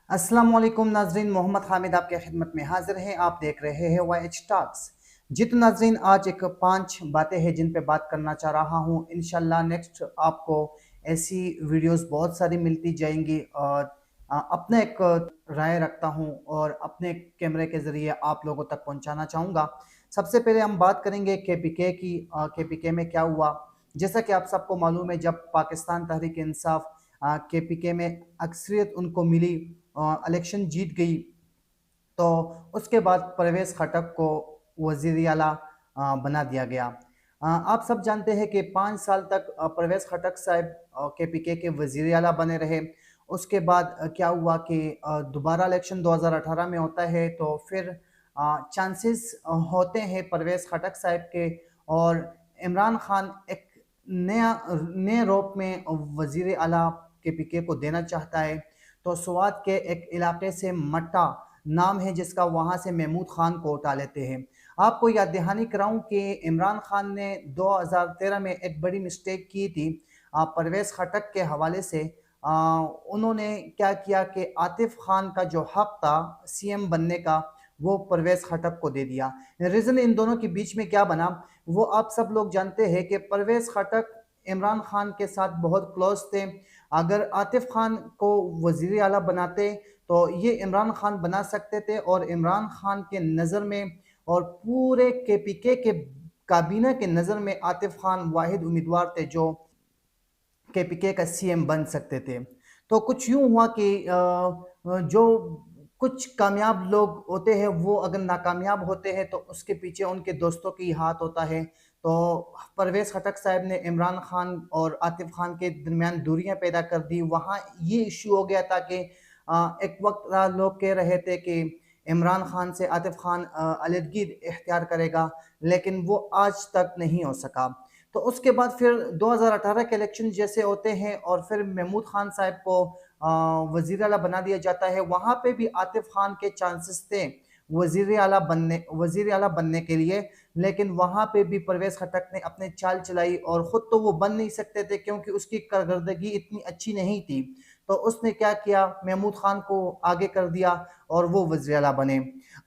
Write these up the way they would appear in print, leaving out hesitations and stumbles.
अस्सलाम वालेकुम नाजरीन, मोहम्मद हामिद आपके खिदमत में हाजिर हैं। आप देख रहे हैं वाई एच टॉक्स। जी तो नाजरीन, आज एक 5 बातें हैं जिन पे बात करना चाह रहा हूँ। इंशाल्लाह नेक्स्ट आपको ऐसी वीडियोस बहुत सारी मिलती जाएंगी और अपना एक राय रखता हूँ और अपने कैमरे के ज़रिए आप लोगों तक पहुँचाना चाहूँगा। सबसे पहले हम बात करेंगे KPK की। KPK में क्या हुआ। जैसा कि आप सबको मालूम है, जब पाकिस्तान तहरीक इंसाफ KPK में अक्सरियत उनको मिली, इलेक्शन जीत गई, तो उसके बाद परवेज़ खटक को वज़ीर आला बना दिया गया। आप सब जानते हैं कि 5 साल तक परवेज़ खटक साहब KPK के वज़ीर आला बने रहे। उसके बाद क्या हुआ कि दोबारा इलेक्शन 2018 में होता है, तो फिर चांसेस होते हैं परवेज़ खटक साहब के, और इमरान खान एक नए रूप में वज़ीर आला KPK को देना चाहता है। तो स्वात के एक इलाके से मट्टा नाम है जिसका, वहाँ से महमूद खान को उठा लेते हैं। आपको याद दहानी कराऊं कि इमरान खान ने 2013 में एक बड़ी मिस्टेक की थी परवेज़ खटक के हवाले से। उन्होंने क्या किया कि आतिफ खान का जो हक था CM बनने का, वो परवेज़ खटक को दे दिया। रीज़न इन दोनों के बीच में क्या बना, वो आप सब लोग जानते हैं कि परवेज़ खटक इमरान खान के साथ बहुत क्लोज थे। अगर आतिफ खान को वज़ीर आला बनाते तो ये इमरान खान बना सकते थे, और इमरान खान के नज़र में और पूरे KPK के काबीना के नज़र में आतिफ खान वाहिद उम्मीदवार थे जो KPK का CM बन सकते थे। तो कुछ यूं हुआ कि जो कुछ कामयाब लोग होते हैं वो अगर नाकामयाब होते हैं तो उसके पीछे उनके दोस्तों की हाथ होता है। तो परवेज़ खटक साहब ने इमरान खान और आतिफ खान के दरमियान दूरियां पैदा कर दी। वहाँ ये इशू हो गया था कि एक वक्त लोग कह रहे थे कि इमरान खान से आतिफ खान अलहदगी इख्तियार करेगा, लेकिन वो आज तक नहीं हो सका। तो उसके बाद फिर 2018 के इलेक्शन जैसे होते हैं और फिर महमूद खान साहब को वज़ीर आला बना दिया जाता है। वहाँ पे भी आतिफ खान के चांसेस थे वज़ीर आला बनने के लिए, लेकिन वहाँ पे भी परवेज़ खटक ने अपने चाल चलाई, और ख़ुद तो वो बन नहीं सकते थे क्योंकि उसकी कारकर्दगी इतनी अच्छी नहीं थी। तो उसने क्या किया, महमूद खान को आगे कर दिया और वो वज़ीर आला बने।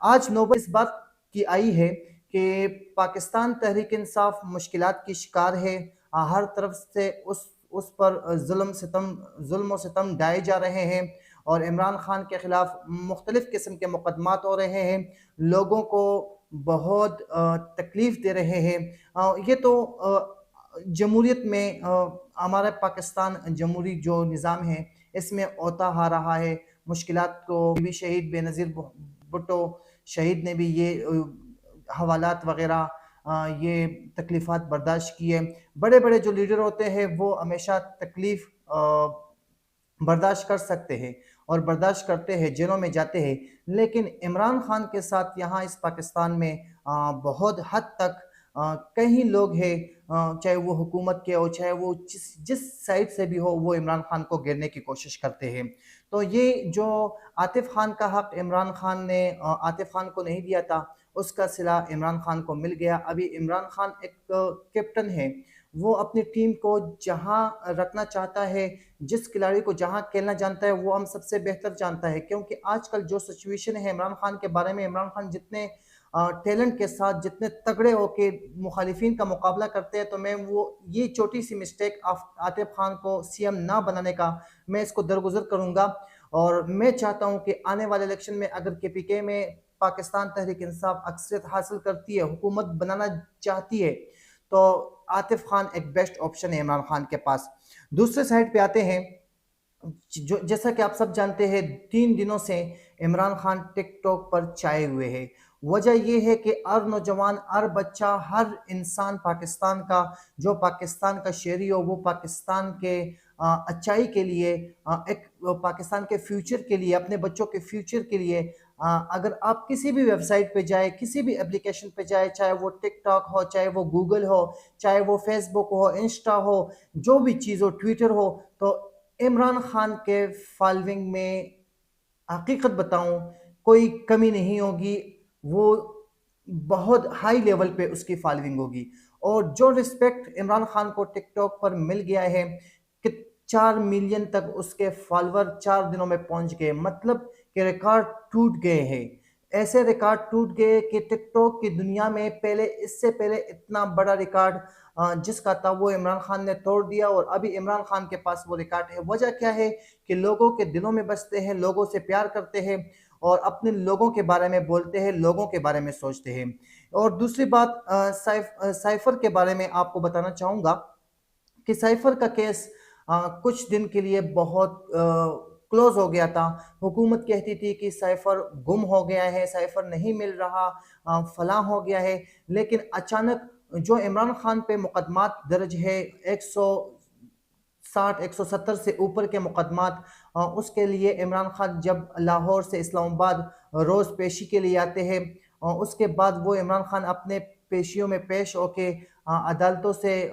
आज नौबत इस बात की आई है कि पाकिस्तान तहरीक इंसाफ मुश्किलात की शिकार है। हर तरफ से उस पर जुल्म सितम ढाए जा रहे हैं, और इमरान खान के खिलाफ मुख्तलिफ किस्म के मुकदमात हो रहे हैं। लोगों को बहुत तकलीफ दे रहे हैं। ये तो जमहूरियत में हमारा पाकिस्तान जमहूरी जो निज़ाम है इसमें होता आ रहा है। मुश्किलात को भी शहीद बेनज़ीर भुट्टो शहीद ने भी ये हवालात वगैरह ये तकलीफ़ात बर्दाश्त की है। बड़े बड़े जो लीडर होते हैं वो हमेशा तकलीफ़ बर्दाश्त कर सकते हैं और बर्दाश्त करते हैं, जेलों में जाते हैं। लेकिन इमरान खान के साथ यहाँ इस पाकिस्तान में बहुत हद तक कई लोग हैं, चाहे वो हुकूमत के हो, चाहे वो जिस जिस साइड से भी हो, वो इमरान खान को गिरने की कोशिश करते हैं। तो ये जो आतिफ खान का हक इमरान खान ने आतिफ खान को नहीं दिया था, उसका सिला इमरान खान को मिल गया। अभी इमरान खान एक कैप्टन है, वो अपनी टीम को जहाँ रखना चाहता है, जिस खिलाड़ी को जहाँ खेलना जानता है, वो हम सबसे बेहतर जानता है। क्योंकि आजकल जो सिचुएशन है इमरान खान के बारे में, इमरान खान जितने टैलेंट के साथ जितने तगड़े होके मुखालिफिन का मुकाबला करते हैं, तो मैं वो ये छोटी सी मिस्टेक आतिफ खान को CM ना बनाने का, मैं इसको दरगुजर करूँगा। और मैं चाहता हूँ कि आने वाले इलेक्शन में अगर KPK में पाकिस्तान तहरीक इंसाफ अक्सरियत हासिल करती है, हुकूमत बनाना चाहती है, तो आतिफ खान एक बेस्ट ऑप्शन है इमरान खान के पास। दूसरे साइड पे आते हैं, जो जैसा कि आप सब जानते हैं, 3 दिनों से इमरान खान टिकटॉक पर छाए हुए हैं। वजह यह है कि हर नौजवान, हर बच्चा, हर इंसान पाकिस्तान का, जो पाकिस्तान का शहरी हो, वो पाकिस्तान के अच्छाई के लिए, एक पाकिस्तान के फ्यूचर के लिए, अपने बच्चों के फ्यूचर के लिए, अगर आप किसी भी वेबसाइट पे जाए, किसी भी एप्लीकेशन पे जाए, चाहे वो टिकटॉक हो, चाहे वो गूगल हो, चाहे वो फेसबुक हो, इंस्टा हो, जो भी चीज़ हो, ट्विटर हो, तो इमरान खान के फॉलोइंग में हकीकत बताऊं कोई कमी नहीं होगी। वो बहुत हाई लेवल पे उसकी फॉलोइंग होगी, और जो रिस्पेक्ट इमरान खान को टिकटॉक पर मिल गया है कि 4 मिलियन तक उसके फॉलोवर 4 दिनों में पहुंच गए, मतलब कि रिकॉर्ड टूट गए हैं। ऐसे रिकॉर्ड टूट गए कि टिकटॉक की दुनिया में पहले, इससे पहले इतना बड़ा रिकॉर्ड जिसका था वो इमरान खान ने तोड़ दिया, और अभी इमरान खान के पास वो रिकॉर्ड है। वजह क्या है कि लोगों के दिलों में बसते हैं, लोगों से प्यार करते हैं और अपने लोगों के बारे में बोलते हैं, लोगों के बारे में सोचते हैं। और दूसरी बात, साइफर के बारे में आपको बताना चाहूँगा कि साइफर का केस कुछ दिन के लिए बहुत क्लोज हो गया था। हुकूमत कहती थी कि साइफर गुम हो गया है, साइफर नहीं मिल रहा, फलां हो गया है। लेकिन अचानक जो इमरान खान पे मुकदमात दर्ज है, 160 170 से ऊपर के मुकदमात, उसके लिए इमरान खान जब लाहौर से इस्लामाबाद रोज़ पेशी के लिए आते हैं, उसके बाद वो इमरान खान अपने पेशियों में पेश होके अदालतों से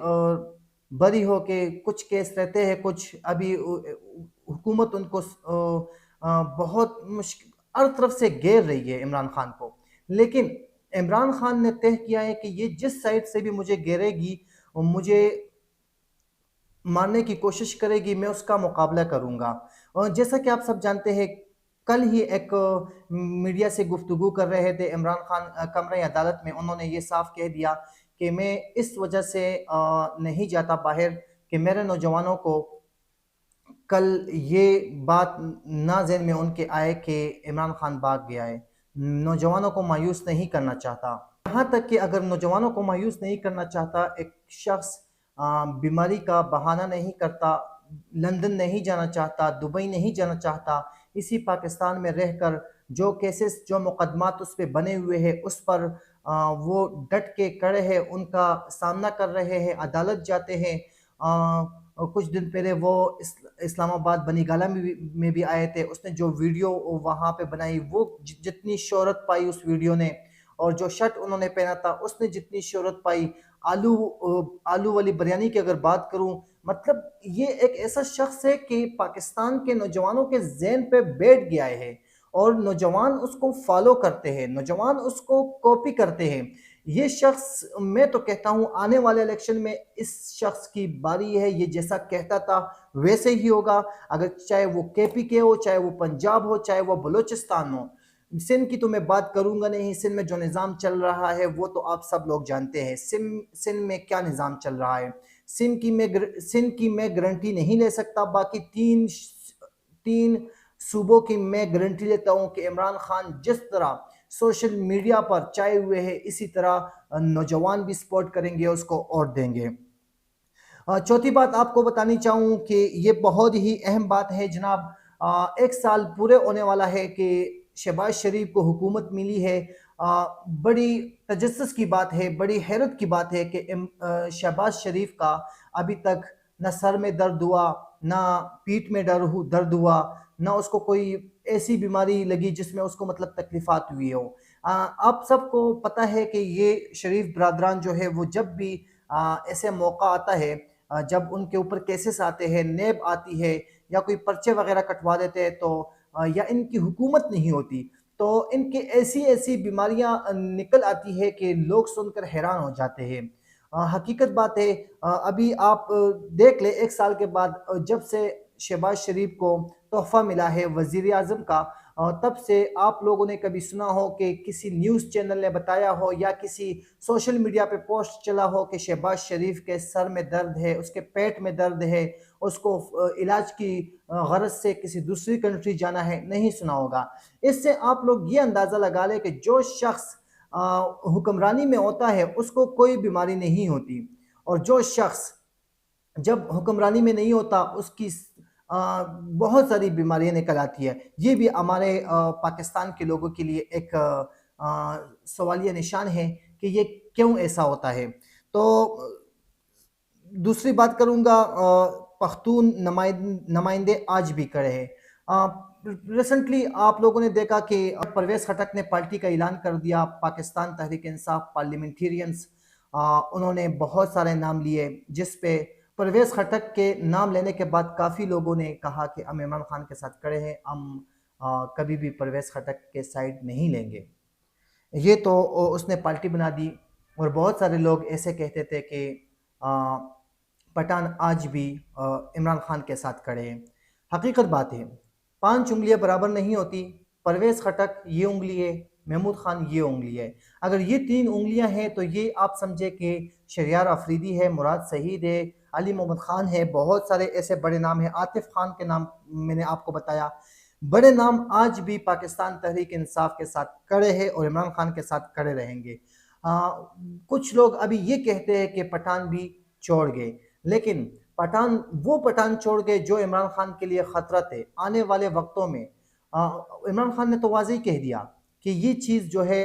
बरी होके, कुछ केस रहते हैं, कुछ अभी हुकूमत उनको बहुत मुश्किल हर तरफ से घेर रही है इमरान खान को। लेकिन इमरान खान ने तय किया है कि ये जिस साइड से भी मुझे घेरेगी, मुझे मारने की कोशिश करेगी, मैं उसका मुकाबला करूंगा। और जैसा कि आप सब जानते हैं, कल ही एक मीडिया से गुफ्तगू कर रहे थे इमरान खान कमरे अदालत में, उन्होंने ये साफ कह दिया कि मैं इस वजह से नहीं जाता बाहर कि मेरे नौजवानों को कल ये बात ना ज़हन में उनके आए कि इमरान खान भाग गया है। नौजवानों को मायूस नहीं करना चाहता। यहाँ तक कि अगर नौजवानों को मायूस नहीं करना चाहता, एक शख्स बीमारी का बहाना नहीं करता, लंदन नहीं जाना चाहता, दुबई नहीं जाना चाहता, इसी पाकिस्तान में रहकर जो केसेस, जो मुकदमात उस पे बने हुए हैं, उस पर वो डट के खड़े हैं, उनका सामना कर रहे हैं, अदालत जाते हैं। और कुछ दिन पहले वो इस्लामाबाद बनीगाला में भी आए थे। उसने जो वीडियो वहाँ पे बनाई, वो जितनी शोहरत पाई उस वीडियो ने, और जो शर्ट उन्होंने पहना था उसने जितनी शोहरत पाई, आलू वाली बिरयानी की अगर बात करूं, मतलब ये एक ऐसा शख्स है कि पाकिस्तान के नौजवानों के ज़हन पे बैठ गया है, और नौजवान उसको फॉलो करते हैं, नौजवान उसको कॉपी करते हैं। ये शख्स, मैं तो कहता हूं आने वाले इलेक्शन में इस शख्स की बारी है। ये जैसा कहता था वैसे ही होगा, अगर चाहे वो केपी के हो, चाहे वो पंजाब हो, चाहे वो बलूचिस्तान हो। सिंध की तो मैं बात करूंगा नहीं, सिंध में जो निज़ाम चल रहा है वो तो आप सब लोग जानते हैं। सिंध में क्या निज़ाम चल रहा है, सिंध की मैं गारंटी नहीं ले सकता। बाकी तीन तीन सूबों की मैं गारंटी लेता हूं कि इमरान खान जिस तरह सोशल मीडिया पर चाहे हुए हैं, इसी तरह नौजवान भी सपोर्ट करेंगे, उसको और देंगे। चौथी बात आपको बतानी चाहूँ कि ये बहुत ही अहम बात है जनाब। 1 साल पूरे होने वाला है कि शहबाज शरीफ को हुकूमत मिली है। बड़ी तजस्सुस की बात है, बड़ी हैरत की बात है कि शहबाज शरीफ का अभी तक न सर में दर्द हुआ, ना पीठ में दर्द हुआ, ना उसको कोई ऐसी बीमारी लगी जिसमें उसको मतलब तकलीफात हुई हो। आप सबको पता है कि ये शरीफ बरदरान जो है वो जब भी ऐसे मौका आता है, जब उनके ऊपर केसेस आते हैं, नेब आती है, या कोई पर्चे वगैरह कटवा देते हैं, तो या इनकी हुकूमत नहीं होती, तो इनकी ऐसी ऐसी बीमारियां निकल आती है कि लोग सुनकर हैरान हो जाते हैं। हकीकत बात है। अभी आप देख ले, 1 साल के बाद जब से शहबाज शरीफ को तोहफा मिला है वजीर आजम का, तब से आप लोगों ने कभी सुना हो कि किसी न्यूज़ चैनल ने बताया हो या किसी सोशल मीडिया पे पोस्ट चला हो कि शहबाज शरीफ के सर में दर्द है, उसके पेट में दर्द है, उसको इलाज की गरज से किसी दूसरी कंट्री जाना है? नहीं सुना होगा। इससे आप लोग ये अंदाज़ा लगा लें कि जो शख्स हुक्मरानी में होता है उसको कोई बीमारी नहीं होती, और जो शख्स जब हुक्मरानी में नहीं होता उसकी बहुत सारी बीमारियां निकल आती है। ये भी हमारे पाकिस्तान के लोगों के लिए एक सवालिया निशान है कि ये क्यों ऐसा होता है। तो दूसरी बात करूंगा, पख्तून नुमाइंदे आज भी खड़े हैं। रिसेंटली आप लोगों ने देखा कि परवेज खटक ने पार्टी का ऐलान कर दिया, पाकिस्तान तहरीक इंसाफ पार्लियामेंटेरियंस। उन्होंने बहुत सारे नाम लिए, जिस पे परवेज खटक के नाम लेने के बाद काफ़ी लोगों ने कहा कि हम इमरान खान के साथ खड़े हैं, हम कभी भी परवेज खटक के साइड नहीं लेंगे। ये तो उसने पार्टी बना दी। और बहुत सारे लोग ऐसे कहते थे कि पठान आज भी इमरान खान के साथ खड़े हैं। हकीकत बात है, 5 उँगलियाँ बराबर नहीं होती। परवेज़ खटक ये उँगली है, महमूद खान ये उँगली है। अगर ये 3 उँगलियाँ हैं तो ये आप समझे कि शहरयार अफरीदी है, मुराद सईद है, अली मोहम्मद खान है, बहुत सारे ऐसे बड़े नाम हैं, आतिफ खान के नाम मैंने आपको बताया। बड़े नाम आज भी पाकिस्तान तहरीक इंसाफ के साथ खड़े हैं और इमरान खान के साथ खड़े रहेंगे। कुछ लोग अभी ये कहते हैं कि पठान भी छोड़ गए, लेकिन पठान छोड़ गए जो इमरान खान के लिए खतरा थे। आने वाले वक्तों में इमरान खान ने तो वाज़ेह कह दिया कि ये चीज़ जो है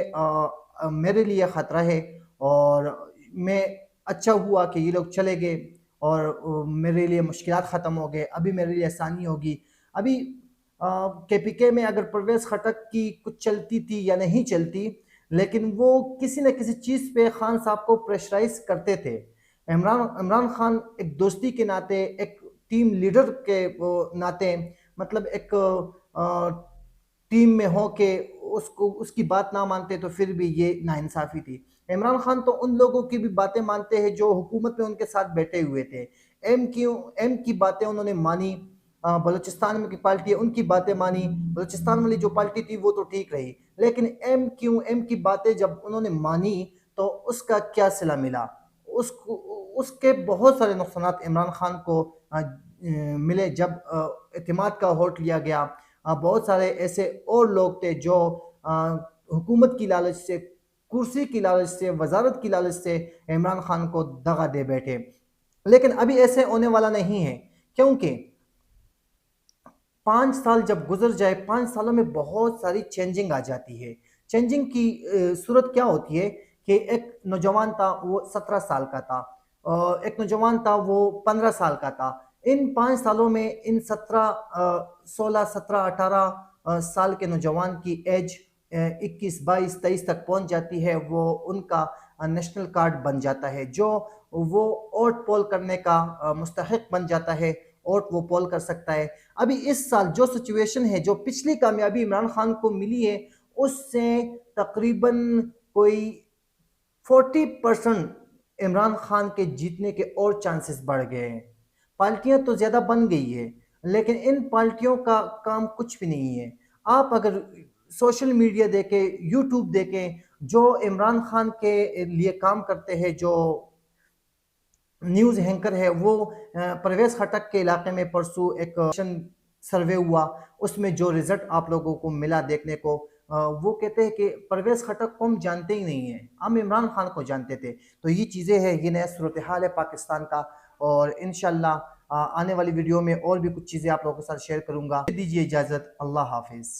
मेरे लिए खतरा है और मैं अच्छा हुआ कि ये लोग चले गए और मेरे लिए मुश्किलात ख़त्म हो गए, अभी मेरे लिए आसानी होगी। अभी केपीके में अगर परवेज़ खटक की कुछ चलती थी या नहीं चलती, लेकिन वो किसी न किसी चीज़ पे खान साहब को प्रेशराइज़ करते थे। इमरान खान एक दोस्ती के नाते, एक टीम लीडर के वो नाते, मतलब एक टीम में हो के उसको उसकी बात ना मानते तो फिर भी ये नाइंसाफ़ी थी। इमरान खान तो उन लोगों की भी बातें मानते हैं जो हुकूमत में उनके साथ बैठे हुए थे। एम की बातें उन्होंने मानी, बलूचिस्तान में की पार्टी है उनकी बातें मानी, बलूचिस्तान वाली जो पार्टी थी वो तो ठीक रही, लेकिन एम की बातें जब उन्होंने मानी तो उसका क्या सिला मिला? उसको उसके बहुत सारे नुकसानात इमरान खान को मिले जब एतमाद का वोट लिया गया। बहुत सारे ऐसे और लोग थे जो हुकूमत की लालच से, कुर्सी की लालच से, वजारत की लालच से इमरान खान को दगा दे बैठे। लेकिन अभी ऐसे होने वाला नहीं है, क्योंकि 5 साल जब गुजर जाए, 5 सालों में बहुत सारी चेंजिंग आ जाती है। चेंजिंग की सूरत क्या होती है कि एक नौजवान था वो 17 साल का था, एक नौजवान था वो 15 साल का था। इन 5 सालों में इन 16, 17, 18 साल के नौजवान की एज 21, 22, 23 तक पहुंच जाती है। वो उनका नेशनल कार्ड बन जाता है, जो वो वोट पोल करने का मुस्तहिक बन जाता है, वोट वो पोल कर सकता है। अभी इस साल जो सिचुएशन है, जो पिछली कामयाबी इमरान खान को मिली है, उससे तकरीबन कोई 40% इमरान खान के जीतने के और चांसेस बढ़ गए हैं। पार्टियां तो ज़्यादा बन गई है, लेकिन इन पार्टियों का काम कुछ भी नहीं है। आप अगर सोशल मीडिया देखें, यूट्यूब देखें, जो इमरान खान के लिए काम करते हैं, जो न्यूज़ एंकर है, वो परवेज़ खटक के इलाके में परसों एक सर्वे हुआ, उसमें जो रिजल्ट आप लोगों को मिला देखने को, वो कहते हैं कि परवेज़ खटक को हम जानते ही नहीं हैं, हम इमरान खान को जानते थे। तो ये चीज़ें हैं, ये नया सूरत हाल है पाकिस्तान का, और इंशाल्लाह आने वाली वीडियो में और भी कुछ चीज़ें आप लोगों के साथ शेयर करूँगा। दीजिए इजाज़त, अल्लाह हाफिज़।